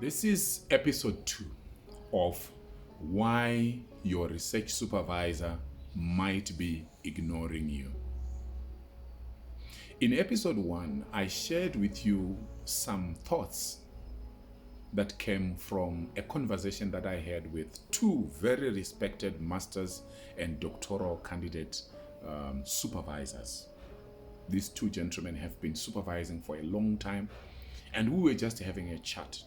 This is episode 2 of why your research supervisor might be ignoring you. In episode 1, I shared with you some thoughts that came from a conversation that I had with two very respected master's and doctoral candidate supervisors. These two gentlemen have been supervising for a long time, and we were just having a chat.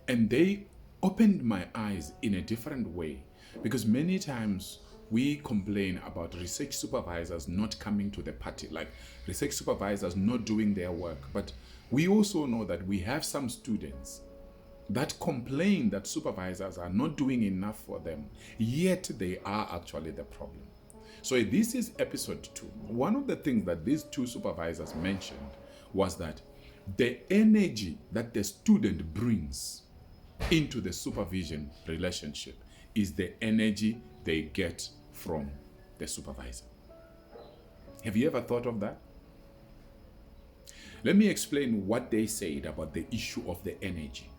And they opened my eyes in a different way, because many times we complain about research supervisors not coming to the party, like research supervisors not doing their work. But we also know that we have some students that complain that supervisors are not doing enough for them, yet they are actually the problem. So this is episode 2. One of the things that these two supervisors mentioned was that the energy that the student brings into the supervision relationship is the energy they get from the supervisor. Have you ever thought of that? Let me explain what they said about the issue of the energy.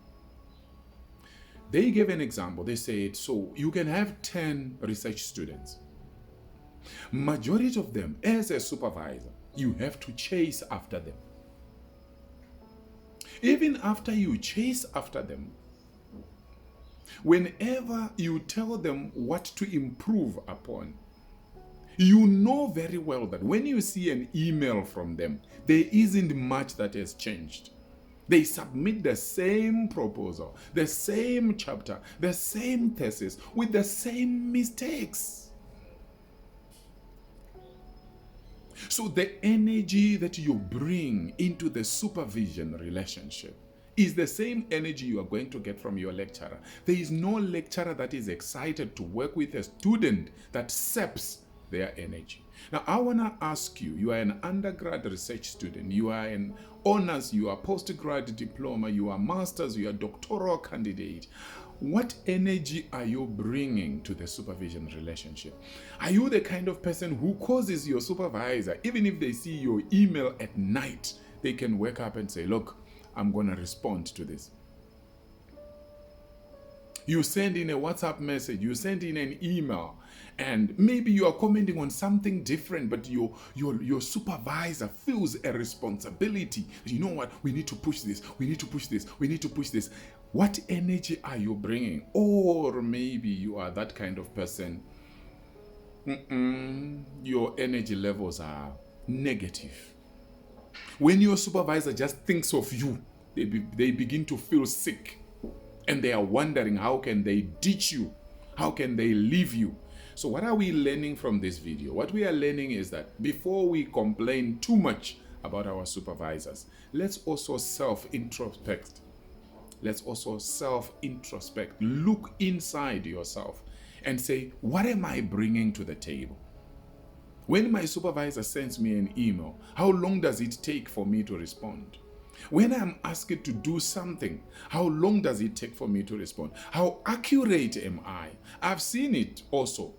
They gave an example. They said, so you can have 10 research students. Majority of them, as a supervisor, you have to chase after them. Even after you chase after them, whenever you tell them what to improve upon, you know very well that when you see an email from them, there isn't much that has changed. They submit the same proposal, the same chapter, the same thesis, with the same mistakes. So the energy that you bring into the supervision relationship is the same energy you are going to get from your lecturer. There is no lecturer that is excited to work with a student that saps their energy. Now, I want to ask you, you are an undergrad research student, you are an honors, you are postgrad diploma, you are masters, you are doctoral candidate. What energy are you bringing to the supervision relationship? Are you the kind of person who causes your supervisor, even if they see your email at night, they can wake up and say, look, I'm going to respond to this. You send in a WhatsApp message, you send in an email, and maybe you are commenting on something different, but your supervisor feels a responsibility. You know what? We need to push this. We need to push this. We need to push this. What energy are you bringing? Or maybe you are that kind of person. Your energy levels are negative. When your supervisor just thinks of you, they begin to feel sick. And they are wondering, how can they ditch you? How can they leave you? So what are we learning from this video? What we are learning is that before we complain too much about our supervisors, let's also self-introspect. Let's also self-introspect. Look inside yourself and say, what am I bringing to the table? When my supervisor sends me an email, how long does it take for me to respond? When I'm asked to do something, how long does it take for me to respond? How accurate am I? I've seen it also.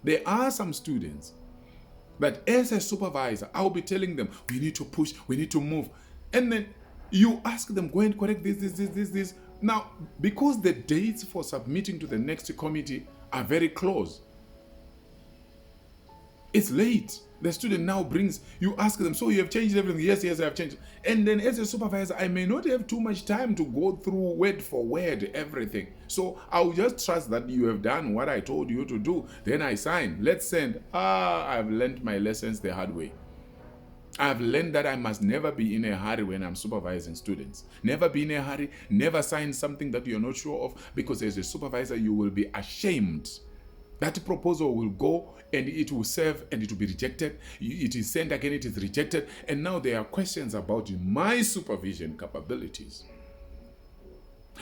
There are some students that as a supervisor, I'll be telling them, we need to push, we need to move. And then you ask them, go and correct this. Now, because the dates for submitting to the next committee are very close, it's late. The student now brings, you ask them, so you have changed everything? Yes, I have changed. And then as a supervisor, I may not have too much time to go through word for word everything. So I'll just trust that you have done what I told you to do. Then I sign. Let's send. I've learned my lessons the hard way. I've learned that I must never be in a hurry when I'm supervising students. Never be in a hurry. Never sign something that you're not sure of, because as a supervisor, you will be ashamed. That proposal will go and it will serve and it will be rejected. It is sent again, it is rejected. And now there are questions about my supervision capabilities.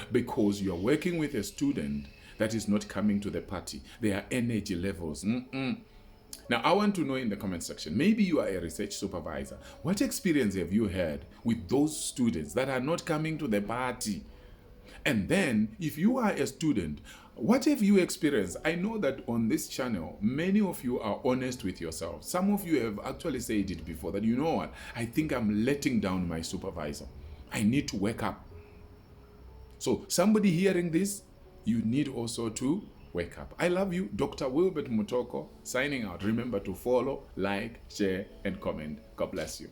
Because you are working with a student that is not coming to the party. Their energy levels. Now, I want to know in the comment section, maybe you are a research supervisor. What experience have you had with those students that are not coming to the party? And then, if you are a student, what have you experienced? I know that on this channel, many of you are honest with yourself. Some of you have actually said it before, that you know what, I think I'm letting down my supervisor. I need to wake up. So somebody hearing this, you need also to wake up. I love you. Dr. Wilbert Mutoko signing out. Remember to follow, like, share, and comment. God bless you.